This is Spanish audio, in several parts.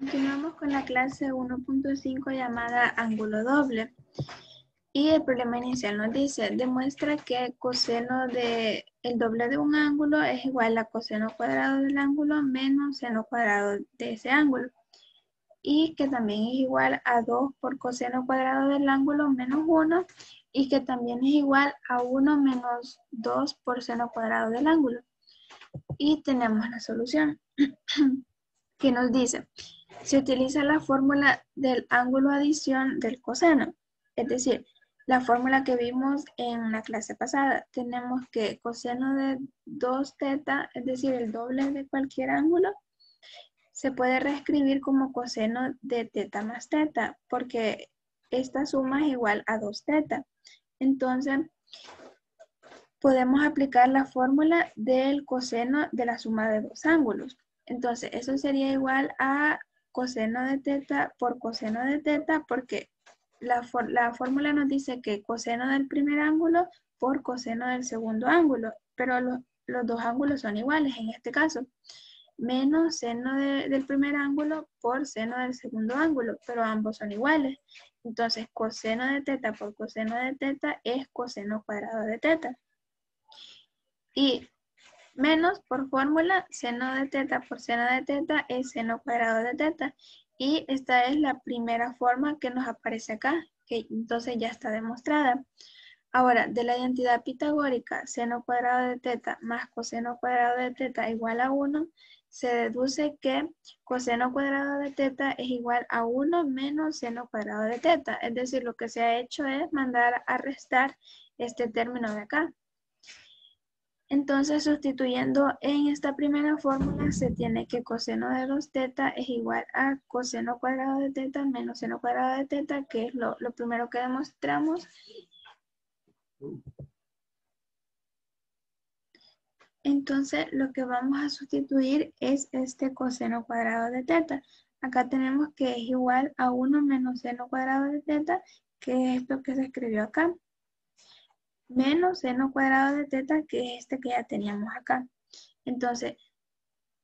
Continuamos con la clase 1.5 llamada ángulo doble. Y el problema inicial nos dice, demuestra que coseno de el doble de un ángulo es igual a coseno cuadrado del ángulo menos seno cuadrado de ese ángulo. Y que también es igual a 2 por coseno cuadrado del ángulo menos 1. Y que también es igual a 1 menos 2 por seno cuadrado del ángulo. Y tenemos la solución que nos dice, se utiliza la fórmula del ángulo adición del coseno, es decir, la fórmula que vimos en la clase pasada. Tenemos que coseno de 2 teta, es decir, el doble de cualquier ángulo, se puede reescribir como coseno de teta más teta, porque esta suma es igual a 2 teta. Entonces, podemos aplicar la fórmula del coseno de la suma de dos ángulos. Entonces, eso sería igual a coseno de teta por coseno de teta, porque la fórmula nos dice que coseno del primer ángulo por coseno del segundo ángulo, pero los dos ángulos son iguales en este caso. Menos seno del primer ángulo por seno del segundo ángulo, pero ambos son iguales. Entonces, coseno de teta por coseno de teta es coseno cuadrado de teta. Y menos por fórmula, seno de teta por seno de teta es seno cuadrado de teta. Y esta es la primera forma que nos aparece acá, que entonces ya está demostrada. Ahora, de la identidad pitagórica, seno cuadrado de teta más coseno cuadrado de teta igual a 1, se deduce que coseno cuadrado de teta es igual a 1 menos seno cuadrado de teta. Es decir, lo que se ha hecho es mandar a restar este término de acá. Entonces, sustituyendo en esta primera fórmula, se tiene que coseno de 2 teta es igual a coseno cuadrado de teta menos seno cuadrado de teta, que es lo primero que demostramos. Entonces, lo que vamos a sustituir es este coseno cuadrado de teta. Acá tenemos que es igual a 1 menos seno cuadrado de teta, que es esto que se escribió acá, menos seno cuadrado de teta, que es este que ya teníamos acá. Entonces,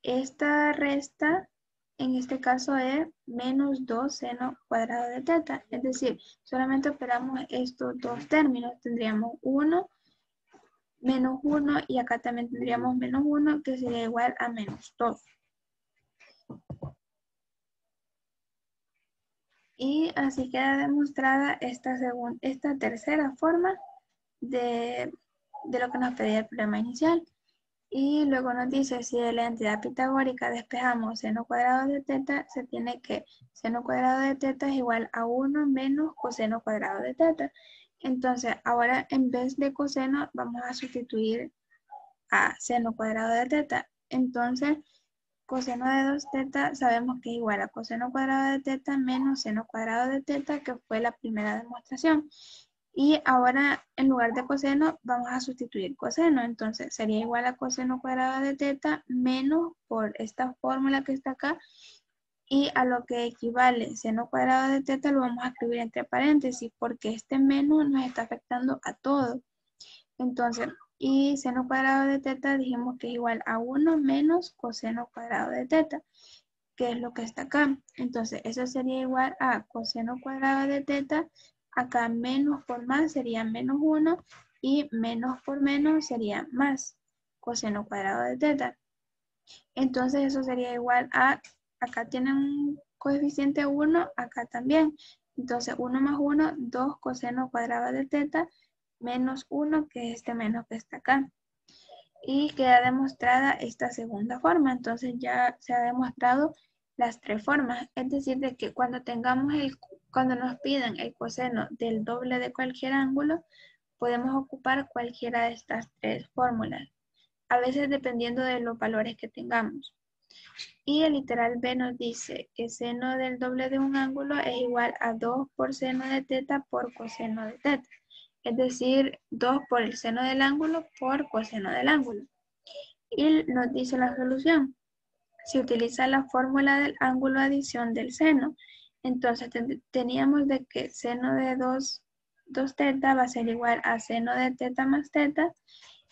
esta resta, en este caso, es menos 2 seno cuadrado de teta. Es decir, solamente operamos estos dos términos. Tendríamos 1 menos 1 y acá también tendríamos menos 1, que sería igual a menos 2. Y así queda demostrada esta tercera forma de lo que nos pedía el problema inicial. Y luego nos dice, si de la identidad pitagórica despejamos seno cuadrado de teta, se tiene que seno cuadrado de teta es igual a 1 menos coseno cuadrado de teta. Entonces, ahora en vez de coseno, vamos a sustituir a seno cuadrado de teta. Entonces, coseno de 2 teta sabemos que es igual a coseno cuadrado de teta menos seno cuadrado de teta, que fue la primera demostración. Y ahora, en lugar de coseno, vamos a sustituir coseno. Entonces, sería igual a coseno cuadrado de teta menos por esta fórmula que está acá. Y a lo que equivale seno cuadrado de teta lo vamos a escribir entre paréntesis, porque este menos nos está afectando a todo. Entonces, y seno cuadrado de teta dijimos que es igual a 1 menos coseno cuadrado de teta, que es lo que está acá. Entonces, eso sería igual a coseno cuadrado de teta. Acá menos por más sería menos 1 y menos por menos sería más coseno cuadrado de teta. Entonces eso sería igual a, acá tienen un coeficiente 1, acá también. Entonces 1 más 1, 2 coseno cuadrado de teta menos 1, que es este menos que está acá. Y queda demostrada esta segunda forma. Entonces ya se ha demostrado las tres formas. Es decir, de que cuando nos pidan el coseno del doble de cualquier ángulo, podemos ocupar cualquiera de estas tres fórmulas. A veces dependiendo de los valores que tengamos. Y el literal B nos dice que seno del doble de un ángulo es igual a 2 por seno de teta por coseno de teta. Es decir, 2 por el seno del ángulo por coseno del ángulo. Y nos dice la solución. Se utiliza la fórmula del ángulo adición del seno. Entonces teníamos de que seno de 2 teta va a ser igual a seno de teta más teta.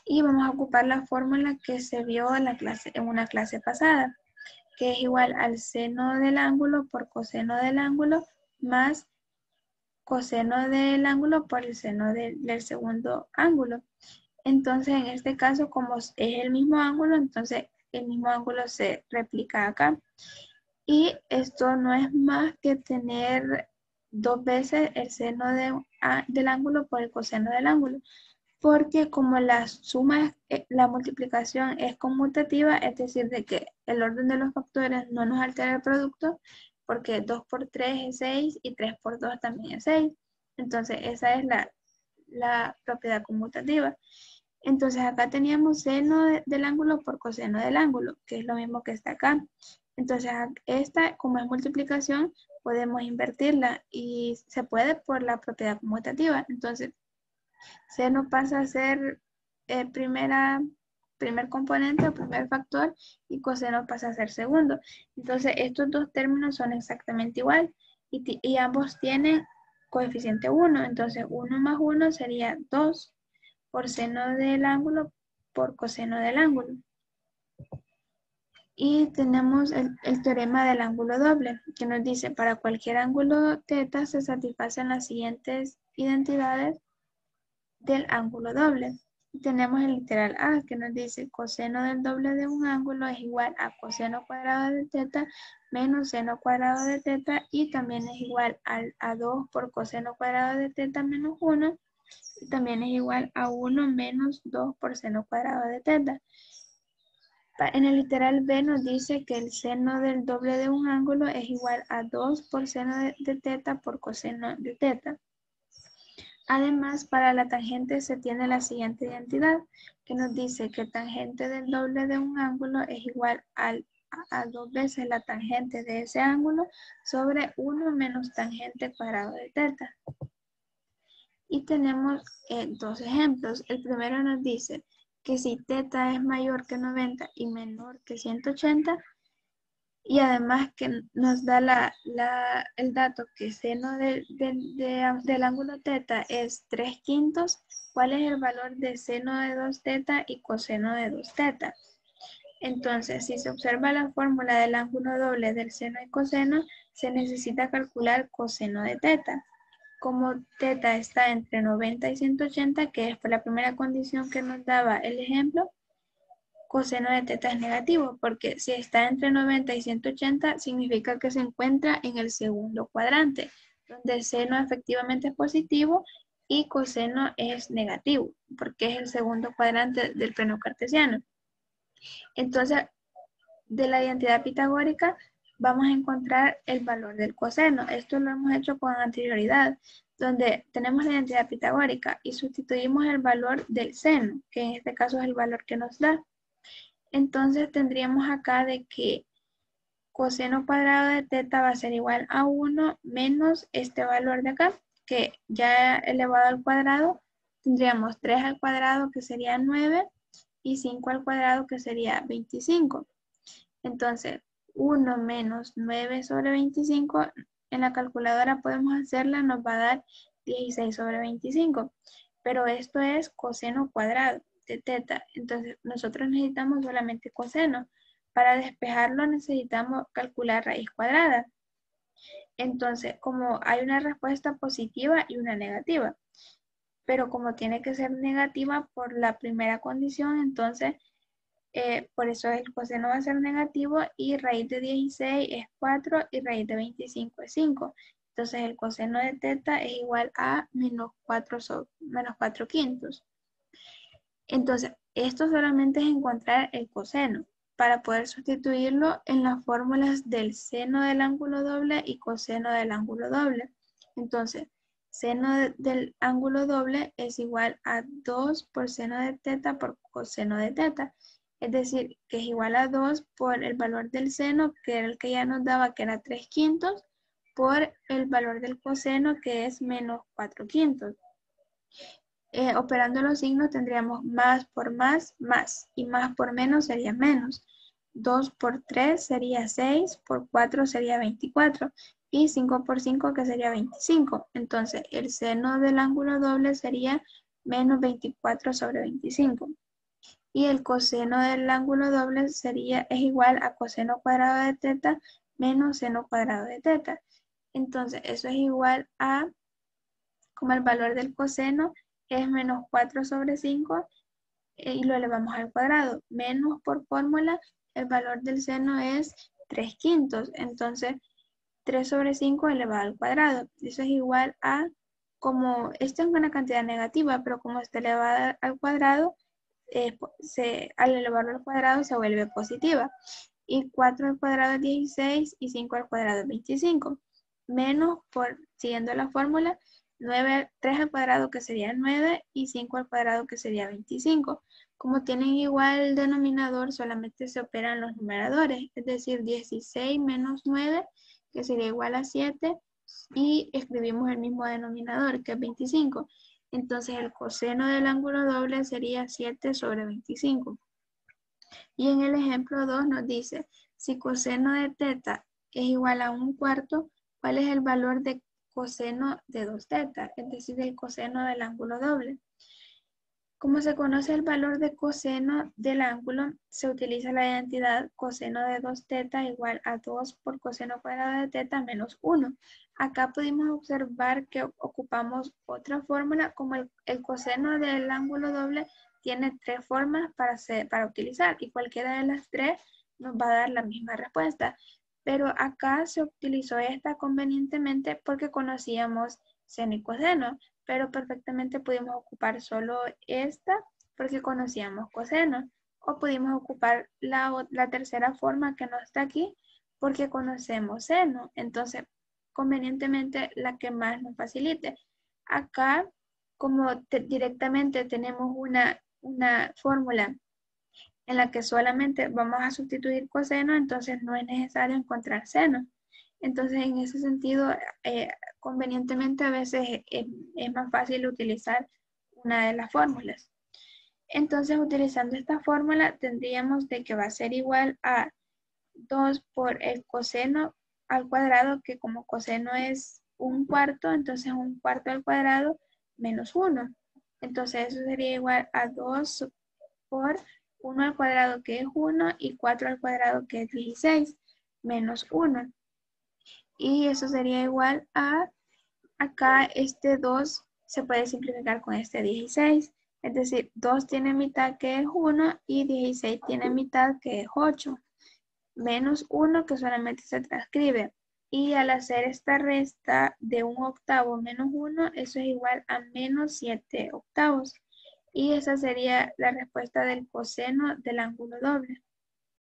Y vamos a ocupar la fórmula que se vio en una clase pasada. que es igual al seno del ángulo por coseno del ángulo más coseno del ángulo por el seno del segundo ángulo. Entonces, en este caso, como es el mismo ángulo, entonces el mismo ángulo se replica acá. Y esto no es más que tener dos veces el seno del ángulo por el coseno del ángulo. Porque como la suma, la multiplicación es conmutativa, es decir, de que el orden de los factores no nos altera el producto, porque 2 por 3 es 6 y 3 por 2 también es 6. Entonces, esa es la propiedad conmutativa. Entonces, acá teníamos seno del ángulo por coseno del ángulo, que es lo mismo que está acá. Entonces, esta, como es multiplicación, podemos invertirla y se puede por la propiedad conmutativa. Entonces, seno pasa a ser primer componente o primer factor y coseno pasa a ser segundo. Entonces, estos dos términos son exactamente igual y ambos tienen coeficiente 1. Entonces, 1 más 1 sería 2 por seno del ángulo por coseno del ángulo. Y tenemos el teorema del ángulo doble, que nos dice, para cualquier ángulo θ se satisfacen las siguientes identidades del ángulo doble. Y tenemos el literal A, que nos dice coseno del doble de un ángulo es igual a coseno cuadrado de θ menos seno cuadrado de θ, y también es igual a 2 por coseno cuadrado de θ menos 1, y también es igual a 1 menos 2 por seno cuadrado de θ. En el literal B nos dice que el seno del doble de un ángulo es igual a 2 por seno de θ por coseno de θ. Además, para la tangente se tiene la siguiente identidad, que nos dice que tangente del doble de un ángulo es igual a 2 veces la tangente de ese ángulo sobre 1 menos tangente cuadrado de θ. Y tenemos dos ejemplos. El primero nos dice que si θ es mayor que 90 y menor que 180, y además que nos da el dato que seno del ángulo θ es 3/5, ¿cuál es el valor de seno de 2θ y coseno de 2θ? Entonces, si se observa la fórmula del ángulo doble del seno y coseno, se necesita calcular coseno de θ. Como θ está entre 90 y 180, que fue la primera condición que nos daba el ejemplo, coseno de θ es negativo, porque si está entre 90 y 180, significa que se encuentra en el segundo cuadrante, donde seno efectivamente es positivo y coseno es negativo, porque es el segundo cuadrante del plano cartesiano. Entonces, de la identidad pitagórica, vamos a encontrar el valor del coseno. Esto lo hemos hecho con anterioridad, donde tenemos la identidad pitagórica y sustituimos el valor del seno, que en este caso es el valor que nos da. Entonces tendríamos acá de que coseno cuadrado de θ va a ser igual a 1 menos este valor de acá, que ya elevado al cuadrado, tendríamos 3 al cuadrado que sería 9 y 5 al cuadrado que sería 25. Entonces, 1 menos 9 sobre 25, en la calculadora podemos hacerla, nos va a dar 16 sobre 25. Pero esto es coseno cuadrado de θ. Entonces, nosotros necesitamos solamente coseno. Para despejarlo necesitamos calcular raíz cuadrada. Entonces, como hay una respuesta positiva y una negativa, pero como tiene que ser negativa por la primera condición, entonces por eso el coseno va a ser negativo y raíz de 16 es 4 y raíz de 25 es 5. Entonces el coseno de θ es igual a menos 4/5. Entonces, esto solamente es encontrar el coseno para poder sustituirlo en las fórmulas del seno del ángulo doble y coseno del ángulo doble. Entonces, seno del ángulo doble es igual a 2 por seno de θ por coseno de θ. Es decir, que es igual a 2 por el valor del seno, que era el que ya nos daba, que era 3/5, por el valor del coseno, que es menos 4/5. Operando los signos tendríamos más por más, más, y más por menos sería menos. 2 por 3 sería 6, por 4 sería 24, y 5 por 5 que sería 25. Entonces, el seno del ángulo doble sería menos 24 sobre 25. Y el coseno del ángulo doble es igual a coseno cuadrado de teta menos seno cuadrado de teta. Entonces, eso es igual a, como el valor del coseno es menos 4 sobre 5 y lo elevamos al cuadrado. Menos por fórmula, el valor del seno es 3/5. Entonces, 3 sobre 5 elevado al cuadrado. Eso es igual a, como esta es una cantidad negativa, pero como está elevada al cuadrado, al elevarlo al cuadrado se vuelve positiva. Y 4 al cuadrado es 16 y 5 al cuadrado es 25. Menos, siguiendo la fórmula, 3 al cuadrado que sería 9 y 5 al cuadrado que sería 25. Como tienen igual denominador, solamente se operan los numeradores, es decir, 16 menos 9, que sería igual a 7, y escribimos el mismo denominador, que es 25. Entonces el coseno del ángulo doble sería 7 sobre 25. Y en el ejemplo 2 nos dice, si coseno de teta es igual a 1/4, ¿cuál es el valor de coseno de 2 teta? Es decir, el coseno del ángulo doble. Como se conoce el valor de coseno del ángulo, se utiliza la identidad coseno de 2 teta igual a 2 por coseno cuadrado de teta menos 1. Acá pudimos observar que ocupamos otra fórmula, como el coseno del ángulo doble tiene 3 formas para utilizar y cualquiera de las 3 nos va a dar la misma respuesta. Pero acá se utilizó esta convenientemente porque conocíamos seno y coseno, pero perfectamente pudimos ocupar solo esta porque conocíamos coseno, o pudimos ocupar la tercera forma que no está aquí porque conocemos seno. Entonces, convenientemente la que más nos facilite. Acá, como directamente tenemos una fórmula en la que solamente vamos a sustituir coseno, entonces no es necesario encontrar seno. Entonces, en ese sentido, convenientemente a veces es más fácil utilizar una de las fórmulas. Entonces, utilizando esta fórmula, tendríamos de que va a ser igual a 2 por el coseno al cuadrado, que como coseno es 1/4, entonces 1/4 al cuadrado menos 1. Entonces, eso sería igual a 2 por 1 al cuadrado, que es 1, y 4 al cuadrado, que es 16, menos 1. Y eso sería igual a, acá este 2 se puede simplificar con este 16. Es decir, 2 tiene mitad, que es 1, y 16 tiene mitad, que es 8. Menos 1, que solamente se transcribe. Y al hacer esta resta de 1/8 menos 1, eso es igual a menos 7/8. Y esa sería la respuesta del coseno del ángulo doble.